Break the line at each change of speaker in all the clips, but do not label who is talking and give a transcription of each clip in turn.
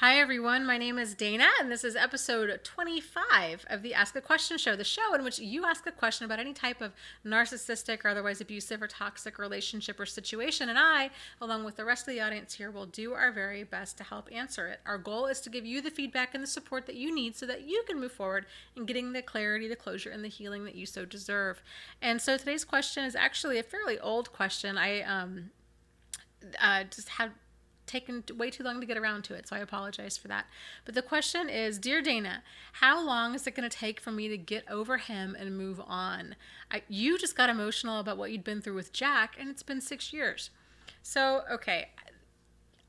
Hi, everyone. My name is Dana, and this is episode 25 of the Ask a Question show, the show in which you ask a question about any type of narcissistic or otherwise abusive or toxic relationship or situation. And I, along with the rest of the audience here, will do our very best to help answer it. Our goal is to give you the feedback and the support that you need so that you can move forward in getting the clarity, the closure, and the healing that you so deserve. And so today's question is actually a fairly old question. I just had taken way too long to get around to it, so I apologize for that. But the question is, Dear Dana, how long is it going to take for me to get over him and move on? You just got emotional about what you'd been through with Jack, and it's been 6 years. So, okay,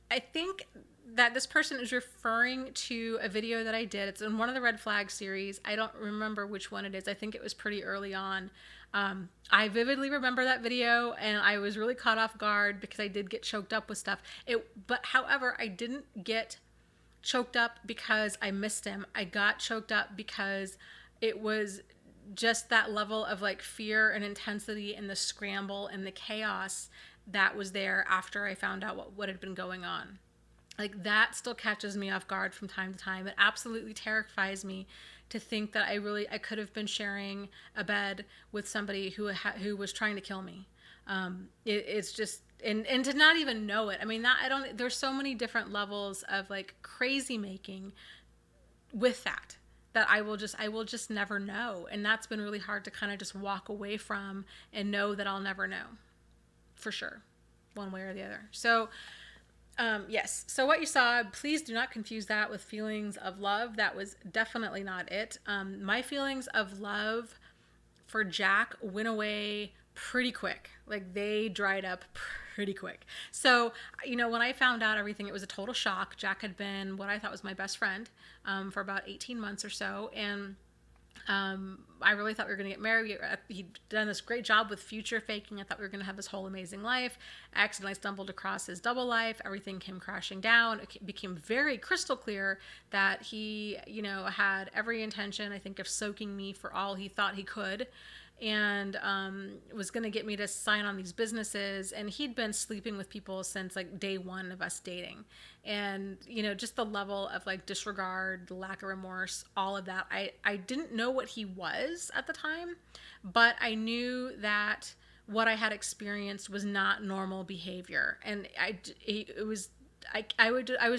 I think that this person is referring to a video that I did. It's in one of the red flag series. I don't remember which one it is. I think it was pretty early on. I vividly remember that video, and I was really caught off guard because I did get choked up with stuff. However, I didn't get choked up because I missed him. I got choked up because it was just that level of like fear and intensity and the scramble and the chaos that was there after I found out what had been going on. Like that still catches me off guard from time to time. It absolutely terrifies me to think that I could have been sharing a bed with somebody who was trying to kill me. It's just and to not even know it. I mean, that I don't. There's so many different levels of like crazy making with that I will just never know, and that's been really hard to kind of just walk away from and know that I'll never know for sure, one way or the other. So yes. So what you saw, please do not confuse that with feelings of love. That was definitely not it. My feelings of love for Jack went away pretty quick. Like they dried up pretty quick. So, when I found out everything, it was a total shock. Jack had been what I thought was my best friend for about 18 months or so. And I really thought we were going to get married. He'd done this great job with future faking. I thought we were going to have this whole amazing life. I accidentally stumbled across his double life. Everything came crashing down. It became very crystal clear that he, had every intention, I think, of soaking me for all he thought he could, and was going to get me to sign on these businesses. And he'd been sleeping with people since like day one of us dating. And, just the level of like disregard, the lack of remorse, all of that. I didn't know what he was at the time, but I knew that what I had experienced was not normal behavior. And I was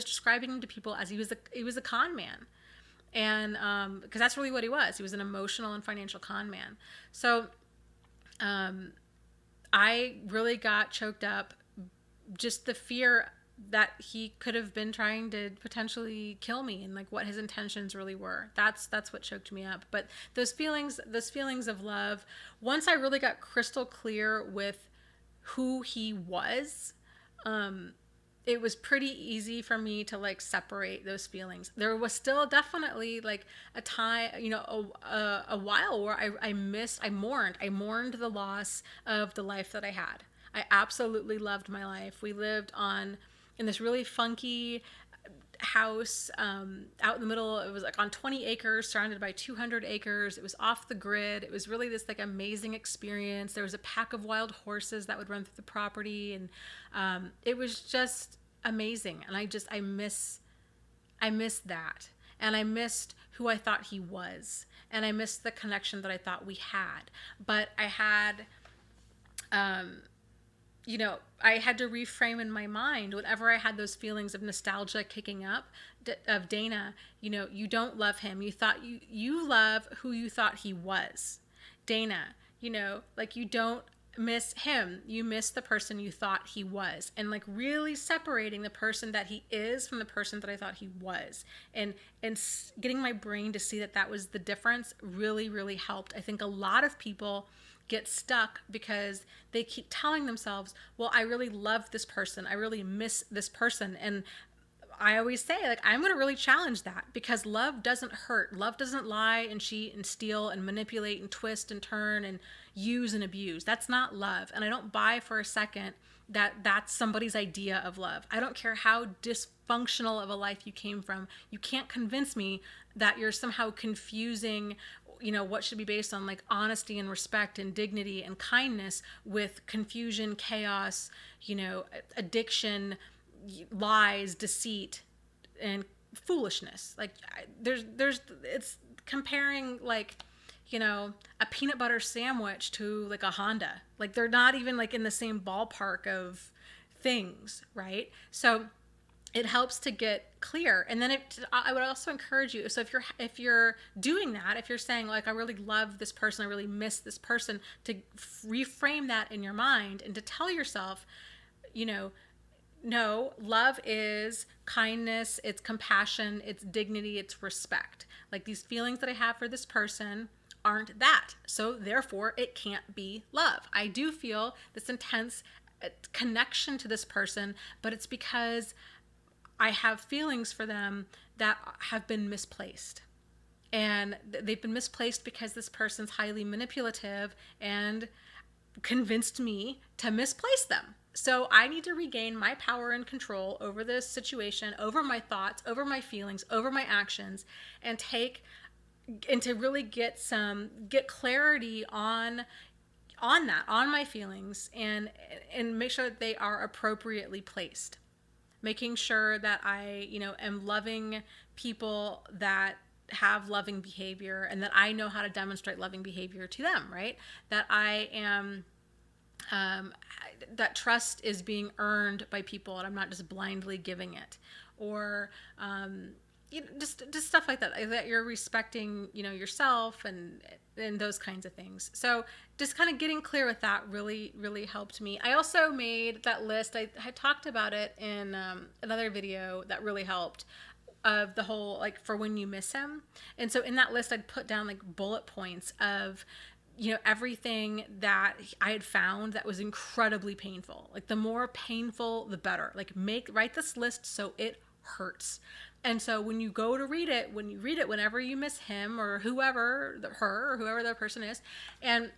describing him to people as he was a con man, and because that's really what he was. He was an emotional and financial con man. So I really got choked up, just the fear that he could have been trying to potentially kill me, and like what his intentions really were. That's what choked me up. But those feelings of love, once I really got crystal clear with who he was, it was pretty easy for me to like separate those feelings. There was still definitely like a time, a while where I mourned the loss of the life that I had. I absolutely loved my life. We lived in this really funky house out in the middle. It was like on 20 acres, surrounded by 200 acres. It was off the grid. It was really this like amazing experience. There was a pack of wild horses that would run through the property, and it was just amazing. And I miss that, and I missed who I thought he was, and I missed the connection that I thought we had. But I had to reframe in my mind whenever I had those feelings of nostalgia kicking up of Dana. You don't love him. You love who you thought he was. Dana, like you don't miss him. You miss the person you thought he was, and like really separating the person that he is from the person that I thought he was, and getting my brain to see that that was the difference really, really helped. I think a lot of people get stuck because they keep telling themselves, well, I really love this person, I really miss this person. And I always say, like, I'm going to really challenge that, because love doesn't hurt. Love doesn't lie and cheat and steal and manipulate and twist and turn and use and abuse. That's not love. And I don't buy for a second that that's somebody's idea of love. I don't care how dysfunctional of a life you came from. You can't convince me that you're somehow confusing what should be based on like honesty and respect and dignity and kindness with confusion, chaos, addiction, lies, deceit, and foolishness. Like it's comparing like, a peanut butter sandwich to like a Honda. Like they're not even like in the same ballpark of things, right? So it helps to get clear. And then I would also encourage you, so if you're doing that, if you're saying like, I really love this person, I really miss this person, to reframe that in your mind and to tell yourself, no, love is kindness, it's compassion, it's dignity, it's respect. Like these feelings that I have for this person aren't that. So therefore, it can't be love. I do feel this intense connection to this person, but it's because I have feelings for them that have been misplaced. And they've been misplaced because this person's highly manipulative and convinced me to misplace them. So I need to regain my power and control over this situation, over my thoughts, over my feelings, over my actions, and to really get clarity on that, on my feelings, and make sure that they are appropriately placed. Making sure that I, am loving people that have loving behavior, and that I know how to demonstrate loving behavior to them, right? That I am, that trust is being earned by people and I'm not just blindly giving it. Or, just stuff like that, that you're respecting, yourself and those kinds of things. So just kind of getting clear with that really, really helped me. I also made that list. I talked about it in another video that really helped, of the whole, like, for when you miss him. And so in that list, I'd put down like bullet points of, everything that I had found that was incredibly painful. Like the more painful, the better. Like write this list so it hurts. And so when you go to read it, whenever you miss him or whoever, her or whoever the person is, and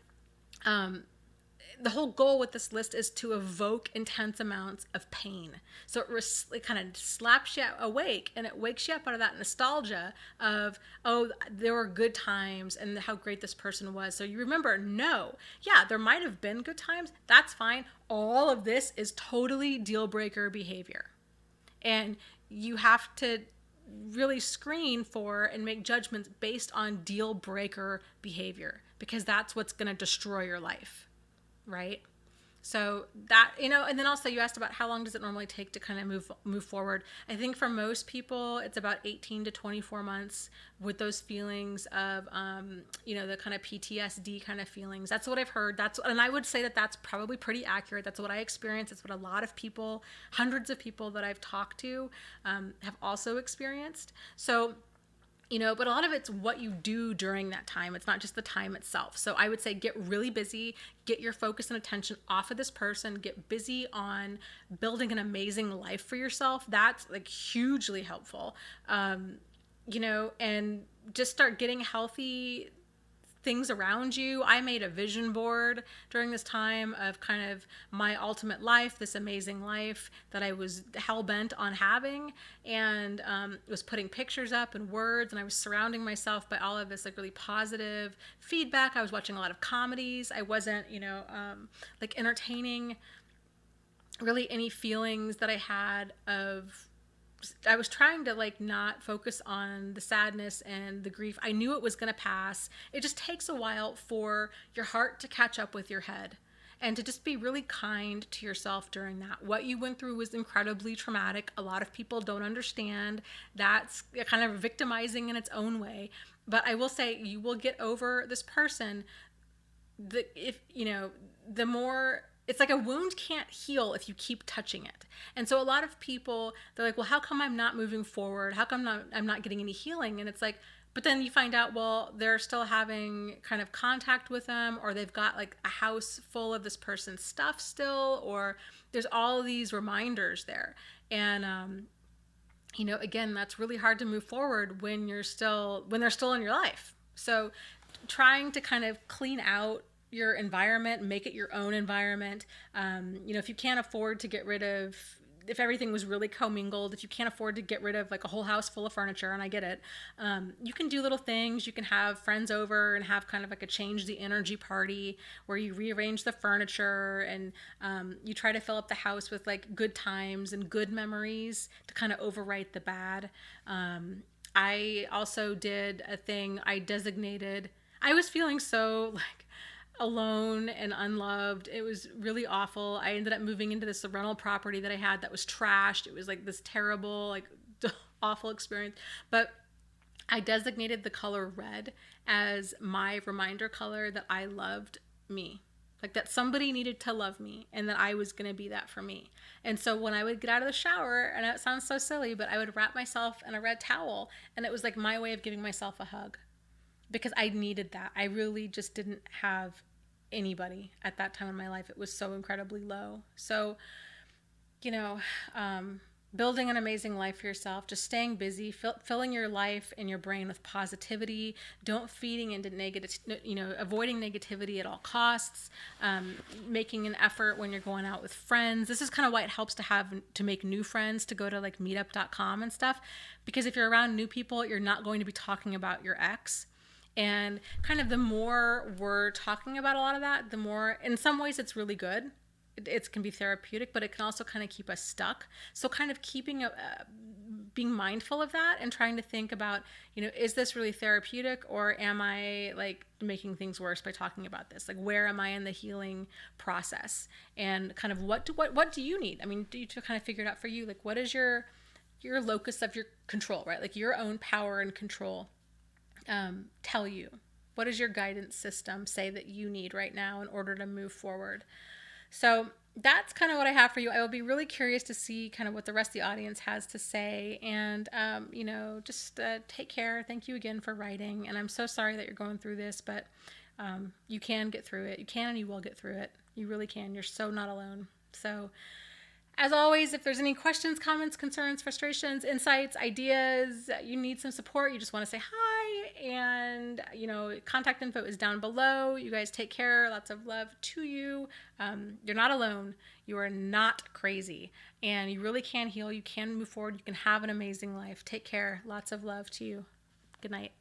the whole goal with this list is to evoke intense amounts of pain. So it kind of slaps you awake, and it wakes you up out of that nostalgia of, oh, there were good times and how great this person was. So you remember, no, yeah, there might have been good times. That's fine. All of this is totally deal breaker behavior. And you have to really screen for and make judgments based on deal breaker behavior, because that's what's going to destroy your life. Right? So that, and then also you asked about how long does it normally take to kind of move forward. I think for most people, it's about 18 to 24 months with those feelings of, the kind of PTSD kind of feelings. That's what I've heard. And I would say that that's probably pretty accurate. That's what I experienced. It's what a lot of people, hundreds of people that I've talked to, have also experienced. So, but a lot of it's what you do during that time. It's not just the time itself. So I would say get really busy, get your focus and attention off of this person, get busy on building an amazing life for yourself. That's like hugely helpful. And just start getting healthy things around you. I made a vision board during this time of kind of my ultimate life, this amazing life that I was hell-bent on having, and was putting pictures up and words, and I was surrounding myself by all of this like really positive feedback. I was watching a lot of comedies. I wasn't, like entertaining really any feelings that I had of, I was trying to like not focus on the sadness and the grief. I knew it was going to pass. It just takes a while for your heart to catch up with your head, and to just be really kind to yourself during that. What you went through was incredibly traumatic. A lot of people don't understand. That's kind of victimizing in its own way. But I will say you will get over this person. The more, it's like a wound can't heal if you keep touching it. And so a lot of people, they're like, well, how come I'm not moving forward? How come I'm not getting any healing? And it's like, but then you find out, well, they're still having kind of contact with them, or they've got like a house full of this person's stuff still, or there's all these reminders there. And, again, that's really hard to move forward when they're still in your life. So trying to kind of clean out your environment, make it your own environment. If you can't afford to get rid of if everything was really commingled, if you can't afford to get rid of like a whole house full of furniture, and I get it, you can do little things. You can have friends over and have kind of like a change the energy party where you rearrange the furniture and you try to fill up the house with like good times and good memories to kind of overwrite the bad. I also did a thing. I was feeling so like alone and unloved. It was really awful. I ended up moving into this rental property that I had that was trashed. It was like this terrible, like awful experience. But I designated the color red as my reminder color that I loved me. Like that somebody needed to love me and that I was going to be that for me. And so when I would get out of the shower, and it sounds so silly, but I would wrap myself in a red towel, and it was like my way of giving myself a hug because I needed that. I really just didn't have anybody at that time in my life. It was so incredibly low. So, you know, building an amazing life for yourself, just staying busy, filling your life and your brain with positivity, don't feeding into negative, avoiding negativity at all costs, making an effort when you're going out with friends. This is kind of why it helps to make new friends, to go to like meetup.com and stuff, because if you're around new people, you're not going to be talking about your ex. And kind of the more we're talking about a lot of that, the more, in some ways it's really good. It can be therapeutic, but it can also kind of keep us stuck. So kind of being mindful of that and trying to think about, is this really therapeutic, or am I like making things worse by talking about this? Like, where am I in the healing process? And kind of what do you need? I mean, do you to kind of figure it out for you? Like, what is your locus of your control, right? Like your own power and control. Tell you, what does your guidance system say that you need right now in order to move forward? So that's kind of what I have for you. I will be really curious to see kind of what the rest of the audience has to say. And, just take care. Thank you again for writing. And I'm so sorry that you're going through this, but you can get through it. You can and you will get through it. You really can. You're so not alone. So as always, if there's any questions, comments, concerns, frustrations, insights, ideas, you need some support, you just want to say hi, and, contact info is down below. You guys take care. Lots of love to you. You're not alone. You are not crazy, and you really can heal. You can move forward. You can have an amazing life. Take care. Lots of love to you. Good night.